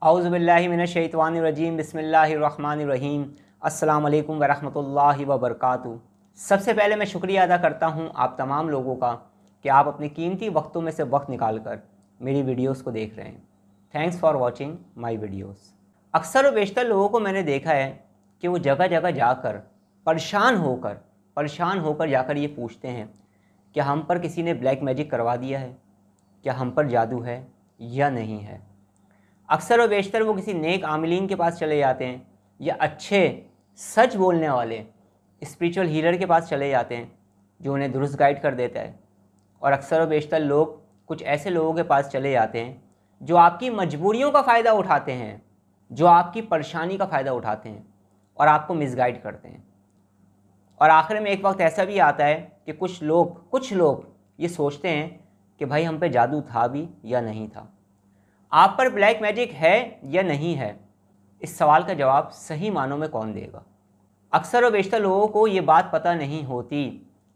औज़ुबिल्लाहि मिनश्शैतानिर्रजीम बिस्मिल्लाहिर्रहमानिर्रहीम अस्सलाम वालेकुम वरहमतुल्लाहि वबरकातुहू। सबसे पहले मैं शुक्रिया अदा करता हूँ आप तमाम लोगों का कि आप अपने कीमती वक्तों में से वक्त निकाल कर मेरी वीडियोस को देख रहे हैं। Thanks for watching my videos. अक्सर व बेशतर लोगों को मैंने देखा है कि वो जगह जगह जाकर परेशान होकर जाकर ये पूछते हैं कि हम पर किसी ने ब्लैक मैजिक करवा दिया है, क्या हम पर जादू है या नहीं है। अक्सर व बेशतर वो किसी नेक आमिलीन के पास चले जाते हैं या अच्छे सच बोलने वाले स्पिरिचुअल हीलर के पास चले जाते हैं जो उन्हें दुरुस्त गाइड कर देता है। और अक्सर व बेशतर लोग कुछ ऐसे लोगों के पास चले जाते हैं जो आपकी मजबूरियों का फ़ायदा उठाते हैं, जो आपकी परेशानी का फ़ायदा उठाते हैं और आपको मिसगाइड करते हैं। और आखिर में एक वक्त ऐसा भी आता है कि कुछ लोग ये सोचते हैं कि भाई हम पे जादू था भी या नहीं था, आप पर ब्लैक मैजिक है या नहीं है। इस सवाल का जवाब सही मानों में कौन देगा। अक्सर व बेशतर लोगों को ये बात पता नहीं होती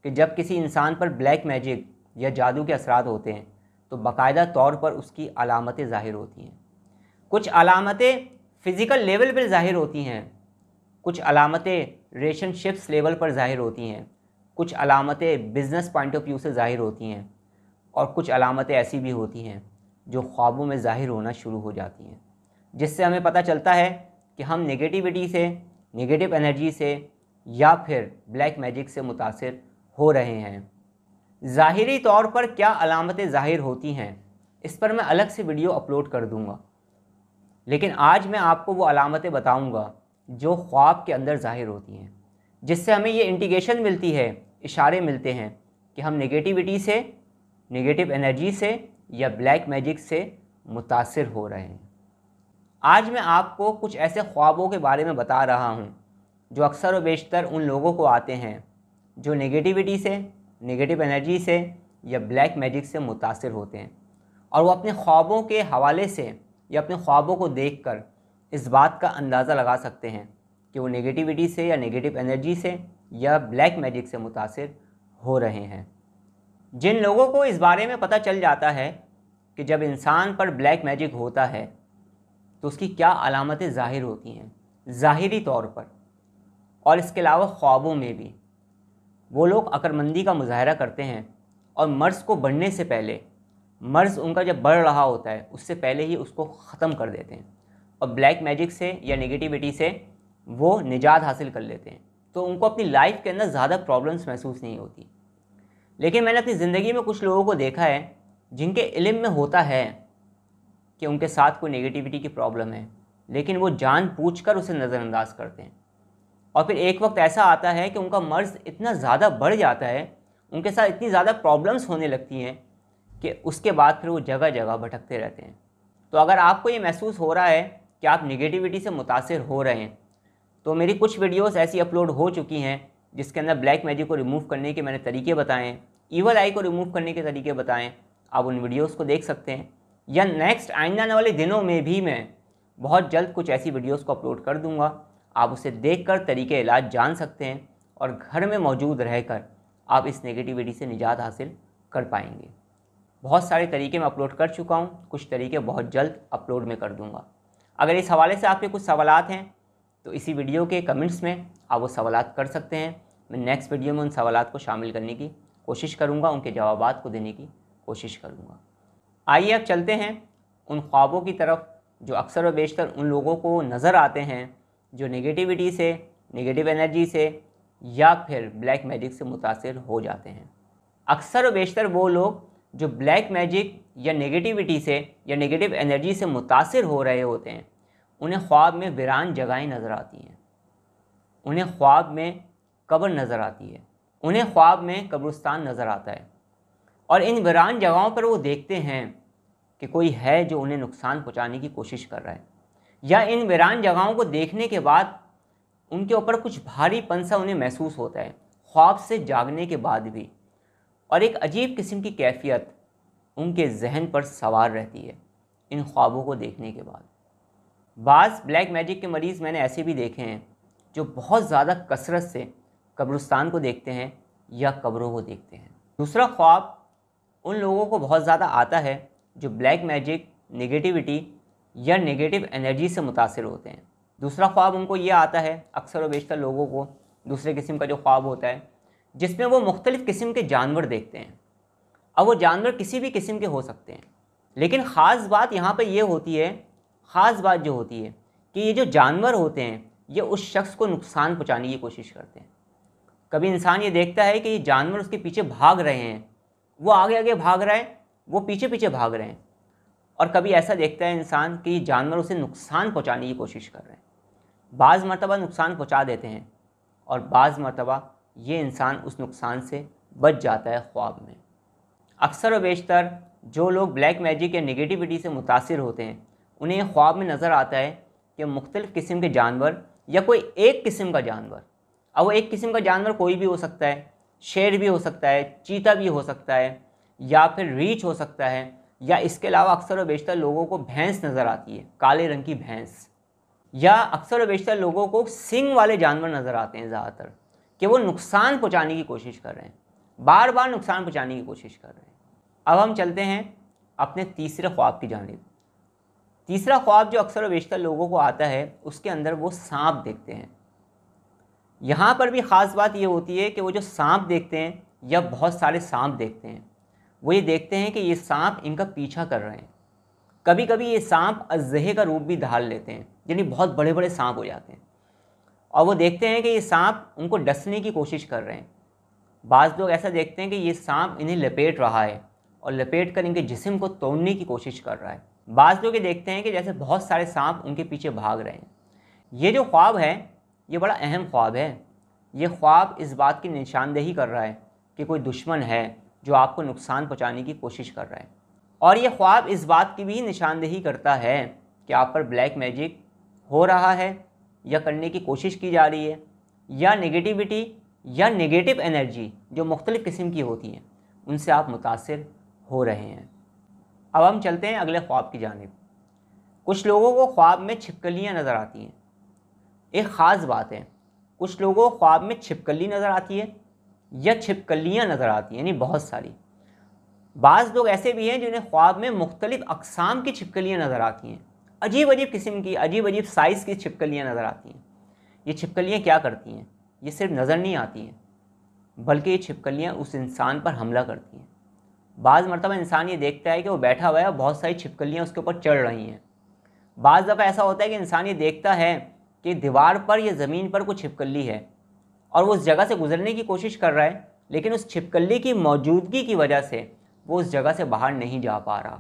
कि जब किसी इंसान पर ब्लैक मैजिक या जादू के असरात होते हैं तो बाकायदा तौर पर उसकी अलामतें ज़ाहिर होती हैं। कुछ अलामतें फ़िज़िकल लेवल पर ज़ाहिर होती हैं, कुछ अलामतें रिलेशनशिप्स लेवल पर ज़ाहिर होती हैं, कुछ अलामतें बिज़नेस पॉइंट ऑफ व्यू से ज़ाहिर होती हैं और कुछ अलामतें ऐसी भी होती हैं जो ख्वाबों में ज़ाहिर होना शुरू हो जाती हैं, जिससे हमें पता चलता है कि हम नेगेटिविटी से, नेगेटिव एनर्जी से या फिर ब्लैक मैजिक से मुतासिर हो रहे हैं। ज़ाहिरी तौर पर क्या अलामतें ज़ाहिर होती हैं इस पर मैं अलग से वीडियो अपलोड कर दूंगा, लेकिन आज मैं आपको वो अलामतें बताऊंगा जो ख्वाब के अंदर ज़ाहिर होती हैं, जिससे हमें ये इंडिकेशन मिलती है, इशारे मिलते हैं कि हम नेगेटिविटी से, नेगेटिव एनर्जी से या ब्लैक मैजिक से मुतासिर हो रहे हैं। आज मैं आपको कुछ ऐसे ख्वाबों के बारे में बता रहा हूँ जो अक्सर व बेशतर उन लोगों को आते हैं जो नेगेटिविटी से, नेगेटिव एनर्जी से या ब्लैक मैजिक से मुतासिर होते हैं, और वो अपने ख्वाबों के हवाले से या अपने ख्वाबों को देखकर इस बात का अंदाज़ा लगा सकते हैं कि वो नेगेटिविटी से या नेगेटिव एनर्जी से या ब्लैक मैजिक से मुतासिर हो रहे हैं। जिन लोगों को इस बारे में पता चल जाता है कि जब इंसान पर ब्लैक मैजिक होता है तो उसकी क्या अलामतें ज़ाहिर होती हैं ज़ाहिरी तौर पर, और इसके अलावा ख्वाबों में भी, वो लोग अक्लमंदी का मुजाहरा करते हैं और मर्ज़ को बढ़ने से पहले, मर्ज़ उनका जब बढ़ रहा होता है उससे पहले ही उसको ख़त्म कर देते हैं और ब्लैक मैजिक से या नेगेटिविटी से वो निजात हासिल कर लेते हैं, तो उनको अपनी लाइफ के अंदर ज़्यादा प्रॉब्लम्स महसूस नहीं होती। लेकिन मैंने अपनी ज़िंदगी में कुछ लोगों को देखा है जिनके इल्म में होता है कि उनके साथ कोई नेगेटिविटी की प्रॉब्लम है, लेकिन वो जानबूझकर उसे नज़रअंदाज करते हैं। और फिर एक वक्त ऐसा आता है कि उनका मर्ज़ इतना ज़्यादा बढ़ जाता है, उनके साथ इतनी ज़्यादा प्रॉब्लम्स होने लगती हैं कि उसके बाद फिर वो जगह जगह भटकते रहते हैं। तो अगर आपको ये महसूस हो रहा है कि आप नेगेटिविटी से मुतासिर हो रहे हैं, तो मेरी कुछ वीडियोस ऐसी अपलोड हो चुकी हैं जिसके अंदर ब्लैक मैजिक को रिमूव करने के मैंने तरीके बताए हैं, ईवल आई को रिमूव करने के तरीके बताएं। आप उन वीडियोस को देख सकते हैं, या नेक्स्ट आइंदा आने वाले दिनों में भी मैं बहुत जल्द कुछ ऐसी वीडियोस को अपलोड कर दूंगा। आप उसे देखकर तरीके इलाज जान सकते हैं और घर में मौजूद रहकर आप इस नेगेटिविटी से निजात हासिल कर पाएंगे। बहुत सारे तरीके मैं अपलोड कर चुका हूँ, कुछ तरीके बहुत जल्द अपलोड में कर दूँगा। अगर इस हवाले से आपके कुछ सवालात हैं तो इसी वीडियो के कमेंट्स में आप वो सवालात कर सकते हैं। मैं नेक्स्ट वीडियो में उन सवालात को शामिल करने की कोशिश करूँगा, उनके जवाबात को देने की कोशिश करूँगा। आइए अब चलते हैं उन ख्वाबों की तरफ जो अक्सर व बेशतर उन लोगों को नज़र आते हैं जो नेगेटिविटी से, नेगेटिव एनर्जी से या फिर ब्लैक मैजिक से मुतासिर हो जाते हैं। अक्सर व बेशतर वो लोग जो ब्लैक मैजिक या नेगेटिविटी से या नेगेटिव एनर्जी से मुतासिर हो रहे होते हैं, उन्हें ख्वाब में वीरान जगहें नज़र आती हैं, उन्हें ख्वाब में कब्र नज़र आती है, उन्हें ख्वाब में कब्रिस्तान नज़र आता है, और इन वीरान जगहों पर वो देखते हैं कि कोई है जो उन्हें नुकसान पहुंचाने की कोशिश कर रहा है, या इन वीरान जगहों को देखने के बाद उनके ऊपर कुछ भारीपन सा उन्हें महसूस होता है ख्वाब से जागने के बाद भी, और एक अजीब किस्म की कैफियत उनके जहन पर सवार रहती है इन ख्वाबों को देखने के बाद। बाज़ ब्लैक मैजिक के मरीज़ मैंने ऐसे भी देखे हैं जो बहुत ज़्यादा कसरत से कब्रिस्तान को देखते हैं या कब्रों को देखते हैं। दूसरा ख्वाब उन लोगों को बहुत ज़्यादा आता है जो ब्लैक मैजिक, नेगेटिविटी या नेगेटिव एनर्जी से मुतासिर होते हैं। दूसरा ख्वाब उनको ये आता है, अक्सर व बेशतर लोगों को दूसरे किस्म का जो ख्वाब होता है जिसमें वो मुख्तलिफ़ किस्म के जानवर देखते हैं। अब वो जानवर किसी भी किस्म के हो सकते हैं, लेकिन ख़ास बात यहाँ पर यह होती है, ख़ास बात जो होती है कि ये जो जानवर होते हैं ये उस शख्स को नुकसान पहुँचाने की कोशिश करते हैं। कभी इंसान ये देखता है कि ये जानवर उसके पीछे भाग रहे हैं, वो आगे आगे भाग रहा है, वो पीछे पीछे भाग रहे हैं, और कभी ऐसा देखता है इंसान कि ये जानवर उसे नुकसान पहुँचाने की कोशिश कर रहे हैं। बाज़ मरतबा नुकसान पहुँचा देते हैं और बाज़ मरतबा ये इंसान उस नुकसान से बच जाता है ख्वाब में। अक्सर व बेशतर जो लोग ब्लैक मैजिक या नेगेटिविटी से मुतासिर होते हैं उन्हें ख्वाब में नज़र आता है कि मुख्तलिफ़ किस्म के जानवर या कोई एक किस्म का जानवर, अब वो एक किस्म का जानवर कोई भी हो सकता है, शेर भी हो सकता है, चीता भी हो सकता है, या फिर रीछ हो सकता है, या इसके अलावा अक्सर व बेशतर लोगों को भैंस नज़र आती है, काले रंग की भैंस, या अक्सर व बेशतर लोगों को सींग वाले जानवर नज़र आते हैं ज़्यादातर, कि वो नुकसान पहुँचाने की कोशिश कर रहे हैं, बार बार नुकसान पहुँचाने की कोशिश कर रहे हैं। अब हम चलते हैं अपने तीसरे ख्वाब की जानिब। तीसरा ख्वाब जो अक्सर व बेशतर लोगों को आता है उसके अंदर वो सांप देखते हैं। यहाँ पर भी ख़ास बात ये होती है कि वो जो सांप देखते हैं या बहुत सारे सांप देखते हैं, वो ये देखते हैं कि ये सांप इनका पीछा कर रहे हैं। कभी कभी ये सांप अजहे का रूप भी धार लेते हैं, यानी बहुत बड़े बड़े सांप हो जाते हैं, और वो देखते हैं कि ये सांप उनको डसने की कोशिश कर रहे हैं। बाज़ लोग ऐसा देखते हैं कि ये सांप इन्हें लपेट रहा है और लपेट कर इनके जिस्म को तोड़ने की कोशिश कर रहा है। बाज़ लोग ये देखते हैं कि जैसे बहुत सारे सांप उनके पीछे भाग रहे हैं। ये जो ख्वाब है ये बड़ा अहम ख्वाब है। ये ख्वाब इस बात की निशानदेही कर रहा है कि कोई दुश्मन है जो आपको नुकसान पहुंचाने की कोशिश कर रहा है, और ये ख्वाब इस बात की भी निशानदेही करता है कि आप पर ब्लैक मैजिक हो रहा है या करने की कोशिश की जा रही है, या नेगेटिविटी या नेगेटिव एनर्जी जो मुख्तलिफ़ किस्म की होती हैं उनसे आप मुतासिर हो रहे हैं। अब हम चलते हैं अगले ख्वाब की जानिब। कुछ लोगों को ख्वाब में छिपकलियाँ नज़र आती हैं। एक ख़ास बात है, कुछ लोगों को ख्वाब में छिपकली नज़र आती है या छिपकलियाँ नज़र आती हैं, यानी बहुत सारी। बाज़ लोग ऐसे भी हैं जिन्हें ख्वाब में मुख्तलिफ़ अक़साम की छिपकलियाँ नज़र आती हैं, अजीब अजीब किस्म की, अजीब अजीब साइज़ की छिपकलियाँ नज़र आती हैं। ये छिपकलियाँ क्या करती हैं? ये सिर्फ नज़र नहीं आती हैं, बल्कि ये छिपकलियाँ उस इंसान पर हमला करती हैं। बाज़ मरतबा इंसान ये देखता है कि वो बैठा हुआ है और बहुत सारी छिपकलियाँ उसके ऊपर चढ़ रही हैं। बाज़ दफ़ा ऐसा होता है कि इंसान ये देखता है कि दीवार पर या ज़मीन पर कोई छिपकली है और वो उस जगह से गुज़रने की कोशिश कर रहा है, लेकिन उस छिपकली की मौजूदगी की वजह से वो उस जगह से बाहर नहीं जा पा रहा,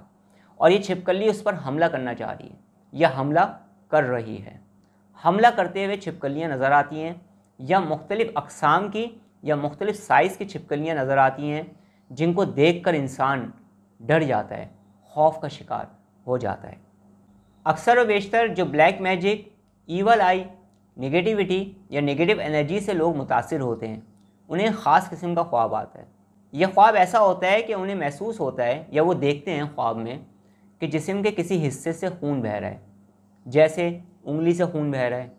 और ये छिपकली उस पर हमला करना चाह रही है या हमला कर रही है। हमला करते हुए छिपकलियाँ नज़र आती हैं, या मुख्तलिफ़ अक़साम की या मुख्तलिफ़ साइज़ की छिपकलियाँ नज़र आती हैं जिनको देखकर इंसान डर जाता है, खौफ का शिकार हो जाता है। अक्सर व बेशतर जो ब्लैक मैजिक, ईवल आई, नेगेटिविटी या नेगेटिव एनर्जी से लोग मुतासिर होते हैं उन्हें ख़ास किस्म का ख्वाब आता है। यह ख्वाब ऐसा होता है कि उन्हें महसूस होता है या वो देखते हैं ख्वाब में कि जिस्म के किसी हिस्से से खून बह रहा है, जैसे उंगली से खून बह रहा है,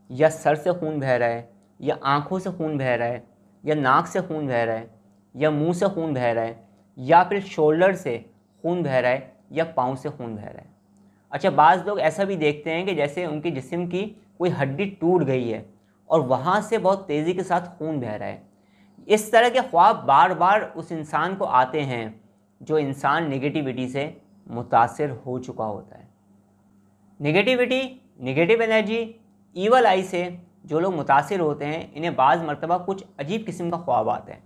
या सर से खून बह रहा है, या आँखों से खून बह रहा है, या नाक से खून बह रहा है, या मुंह से खून बह रहा है, या फिर शोल्डर से खून बह रहा है, या पाँव से खून बह रहा है। अच्छा, बाज़ लोग ऐसा भी देखते हैं कि जैसे उनके जिस्म की कोई हड्डी टूट गई है और वहाँ से बहुत तेज़ी के साथ खून बह रहा है। इस तरह के ख्वाब बार बार उस इंसान को आते हैं जो इंसान नेगेटिविटी से मुतासिर हो चुका होता है। नेगेटिविटी, नेगेटिव एनर्जी, ईवल आई से जो लोग मुतासिर होते हैं इन्हें बाज़ मरतबा कुछ अजीब किस्म का ख्वाब आता है।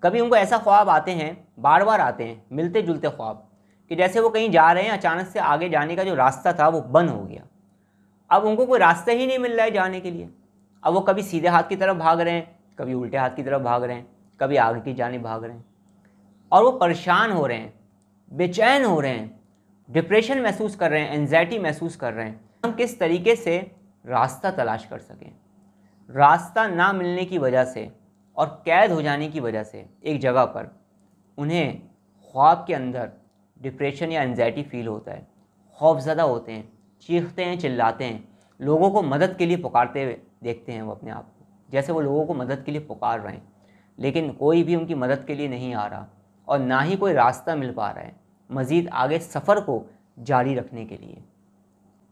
कभी उनको ऐसा ख्वाब आते हैं, बार बार आते हैं, मिलते जुलते ख्वाब, कि जैसे वो कहीं जा रहे हैं, अचानक से आगे जाने का जो रास्ता था वो बंद हो गया। अब उनको कोई रास्ता ही नहीं मिल रहा है जाने के लिए। अब वो कभी सीधे हाथ की तरफ भाग रहे हैं, कभी उल्टे हाथ की तरफ भाग रहे हैं, कभी आगे की जानिब भाग रहे हैं, और वो परेशान हो रहे हैं, बेचैन हो रहे हैं, डिप्रेशन महसूस कर रहे हैं, एंजाइटी महसूस कर रहे हैं। हम किस तरीके से रास्ता तलाश कर सकें। रास्ता ना मिलने की वजह से और कैद हो जाने की वजह से एक जगह पर उन्हें ख्वाब के अंदर डिप्रेशन या एंजाइटी फील होता है, खौफज़दा होते हैं, चीखते हैं, चिल्लाते हैं, लोगों को मदद के लिए पुकारते हुए देखते हैं वो अपने आप को, जैसे वो लोगों को मदद के लिए पुकार रहे हैं, लेकिन कोई भी उनकी मदद के लिए नहीं आ रहा और ना ही कोई रास्ता मिल पा रहा है मज़ीद आगे सफ़र को जारी रखने के लिए।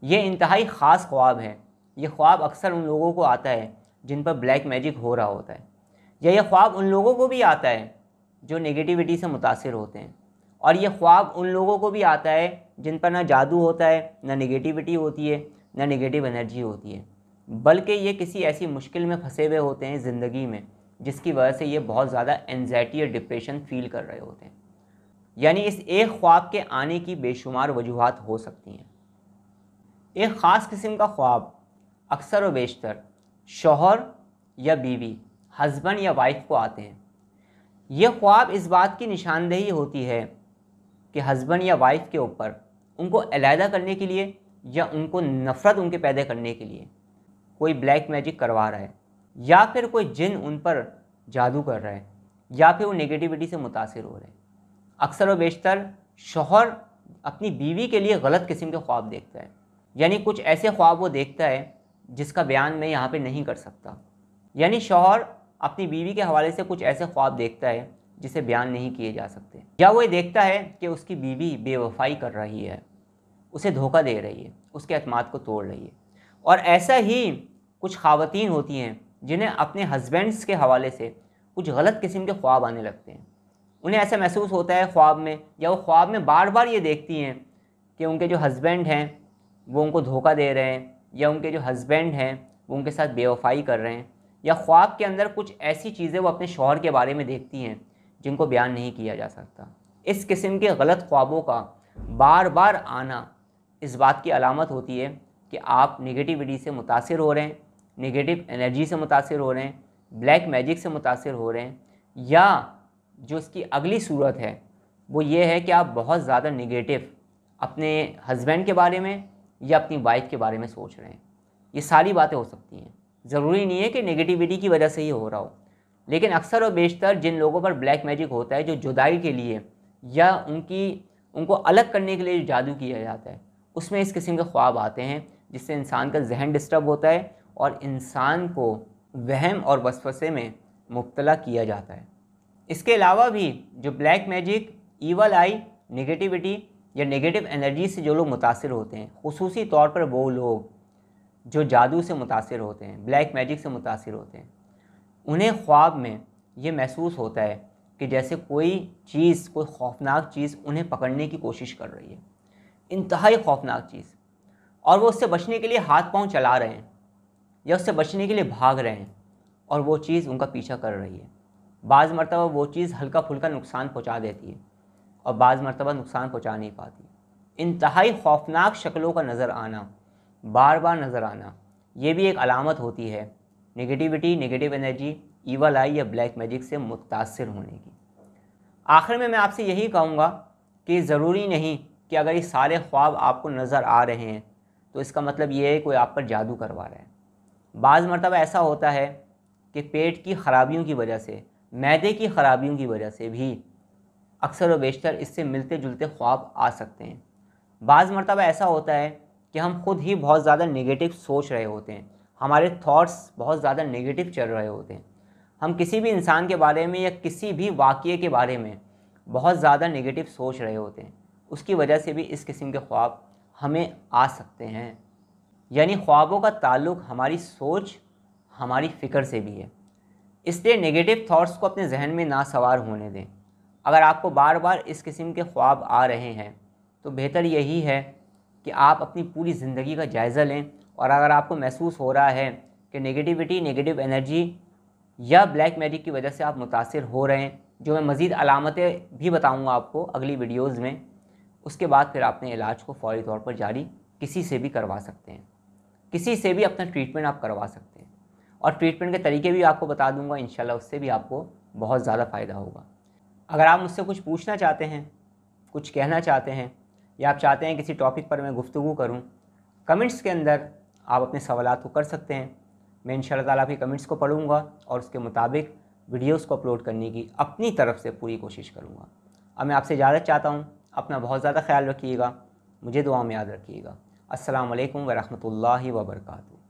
ये इंतहाई ख़ास ख्वाब है। ये ख्वाब अक्सर उन लोगों को आता है जिन पर ब्लैक मैजिक हो रहा होता है, या ये ख्वाब उन लोगों को भी आता है जो नेगेटिविटी से मुतासिर होते हैं, और ये ख्वाब उन लोगों को भी आता है जिन पर ना जादू होता है, ना नेगेटिविटी होती है, ना नेगेटिव एनर्जी होती है, बल्कि ये किसी ऐसी मुश्किल में फंसे हुए होते हैं ज़िंदगी में जिसकी वजह से ये बहुत ज़्यादा एंजाइटी और डिप्रेशन फील कर रहे होते हैं। यानी इस एक ख्वाब के आने की बेशुमार वजूहात हो सकती हैं। एक ख़ास किस्म का ख्वाब अक्सर व बेशतर शौहर या बीवी, हस्बैंड या वाइफ को आते हैं। ये ख्वाब इस बात की निशानदेही होती है कि हस्बैंड या वाइफ के ऊपर उनको अलहदा करने के लिए या उनको नफ़रत उनके पैदा करने के लिए कोई ब्लैक मैजिक करवा रहा है, या फिर कोई जिन उन पर जादू कर रहा है, या फिर वो नेगेटिविटी से मुतासिर हो रहे हैं। अक्सर व बेशतर शौहर अपनी बीवी के लिए गलत किस्म के ख्वाब देखता है, यानी कुछ ऐसे ख्वाब वो देखता है जिसका बयान मैं यहाँ पे नहीं कर सकता। यानी शौहर अपनी बीवी के हवाले से कुछ ऐसे ख्वाब देखता है जिसे बयान नहीं किए जा सकते, या वो ये देखता है कि उसकी बीवी बेवफाई कर रही है, उसे धोखा दे रही है, उसके एतमाद को तोड़ रही है। और ऐसा ही कुछ ख़वातीन होती हैं जिन्हें अपने हस्बैंड्स के हवाले से कुछ गलत किस्म के ख्वाब आने लगते हैं। उन्हें ऐसा महसूस होता है ख्वाब में, या वो ख्वाब में बार बार ये देखती हैं कि उनके जो हस्बैंड हैं वो उनको धोखा दे रहे हैं, या उनके जो हस्बैंड हैं वो उनके साथ बेवफाई कर रहे हैं, या ख्वाब के अंदर कुछ ऐसी चीज़ें वो अपने शौहर के बारे में देखती हैं जिनको बयान नहीं किया जा सकता। इस किस्म के गलत ख्वाबों का बार बार आना इस बात की अलामत होती है कि आप नेगेटिविटी से मुतासिर हो रहे हैं, नेगेटिव एनर्जी से मुतासिर हो रहे हैं, ब्लैक मैजिक से मुतासिर हो रहे हैं, या जो इसकी अगली सूरत है वो ये है कि आप बहुत ज़्यादा नेगेटिव अपने हस्बैंड के बारे में या अपनी वाइफ के बारे में सोच रहे हैं। ये सारी बातें हो सकती हैं, ज़रूरी नहीं है कि नेगेटिविटी की वजह से ही हो रहा हो, लेकिन अक्सर और बेशतर जिन लोगों पर ब्लैक मैजिक होता है, जो जुदाई के लिए या उनको अलग करने के लिए जादू किया जाता है, उसमें इस किस्म के ख्वाब आते हैं जिससे इंसान का जहन डिस्टर्ब होता है और इंसान को वहम और वसवसे में मुब्तला किया जाता है। इसके अलावा भी जो ब्लैक मैजिक, ईवल आई, नेगेटिविटी या नेगेटिव एनर्जी से जो लोग मुतासिर होते हैं, खुसूसी तौर पर वो लोग जो जादू से मुतासिर होते हैं, ब्लैक मैजिक से मुतासिर होते हैं, उन्हें ख्वाब में ये महसूस होता है कि जैसे कोई चीज़, कोई खौफनाक चीज़ उन्हें पकड़ने की कोशिश कर रही है, इंतहाई खौफनाक चीज़, और वो उससे बचने के लिए हाथ पांव चला रहे हैं या उससे बचने के लिए भाग रहे हैं, और वो चीज़ उनका पीछा कर रही है। बाज़ मरतबा वो चीज़ हल्का फुल्का नुकसान पहुंचा देती है और बाज़ मरतबा नुकसान पहुंचा नहीं पाती। इंतहाई खौफनाक शक्लों का नज़र आना, बार बार नज़र आना, ये भी एक अलामत होती है नेगेटिविटी, नेगेटिव एनर्जी, ईवल आई या ब्लैक मैजिक से मुतासिर होने की। आखिर में मैं आपसे यही कहूँगा कि ज़रूरी नहीं कि अगर ये सारे ख्वाब आपको नज़र आ रहे हैं तो इसका मतलब ये है कोई आप पर जादू करवा रहा है। बाज़ मरतबा ऐसा होता है कि पेट की ख़राबियों की वजह से, मैदे की ख़राबियों की वजह से भी अक्सर व बेशतर इससे मिलते जुलते ख्वाब आ सकते हैं। बाज़ मरतबा ऐसा होता है कि हम खुद ही बहुत ज़्यादा नेगेटिव सोच रहे होते हैं, हमारे थॉट्स बहुत ज़्यादा नेगेटिव चल रहे होते हैं, हम किसी भी इंसान के बारे में या किसी भी वाक़ये के बारे में बहुत ज़्यादा नेगेटिव सोच रहे होते हैं, उसकी वजह से भी इस किस्म के ख्वाब हमें आ सकते हैं। यानी ख्वाबों का ताल्लुक़ हमारी सोच, हमारी फ़िक्र से भी है। इसलिए नेगेटिव थॉट्स को अपने जहन में ना सवार होने दें। अगर आपको बार बार इस किस्म के ख्वाब आ रहे हैं तो बेहतर यही है कि आप अपनी पूरी ज़िंदगी का जायज़ा लें, और अगर आपको महसूस हो रहा है कि नेगेटिविटी, नेगेटिव एनर्जी या ब्लैक मैजिक की वजह से आप मुतासिर हो रहे हैं, जो मैं मज़ीद अलामतें भी बताऊंगा आपको अगली वीडियोज़ में, उसके बाद फिर अपने इलाज को फ़ौरी तौर पर जारी किसी से भी करवा सकते हैं, किसी से भी अपना ट्रीटमेंट आप करवा सकते हैं, और ट्रीटमेंट के तरीके भी आपको बता दूंगा। इंशाल्लाह उससे भी आपको बहुत ज़्यादा फ़ायदा होगा। अगर आप मुझसे कुछ पूछना चाहते हैं, कुछ कहना चाहते हैं, या आप चाहते हैं किसी टॉपिक पर मैं गुफ्तगू करूं, कमेंट्स के अंदर आप अपने सवालात को कर सकते हैं। मैं इंशाल्लाह ताला आपके कमेंट्स को पढ़ूंगा और उसके मुताबिक वीडियोस को अपलोड करने की अपनी तरफ से पूरी कोशिश करूंगा। अब मैं आपसे इजाज़त चाहता हूं, अपना बहुत ज़्यादा ख्याल रखिएगा, मुझे दुआ में याद रखिएगा। अस्सलामु अलैकुम व रहमतुल्लाहि व बरकातुहू।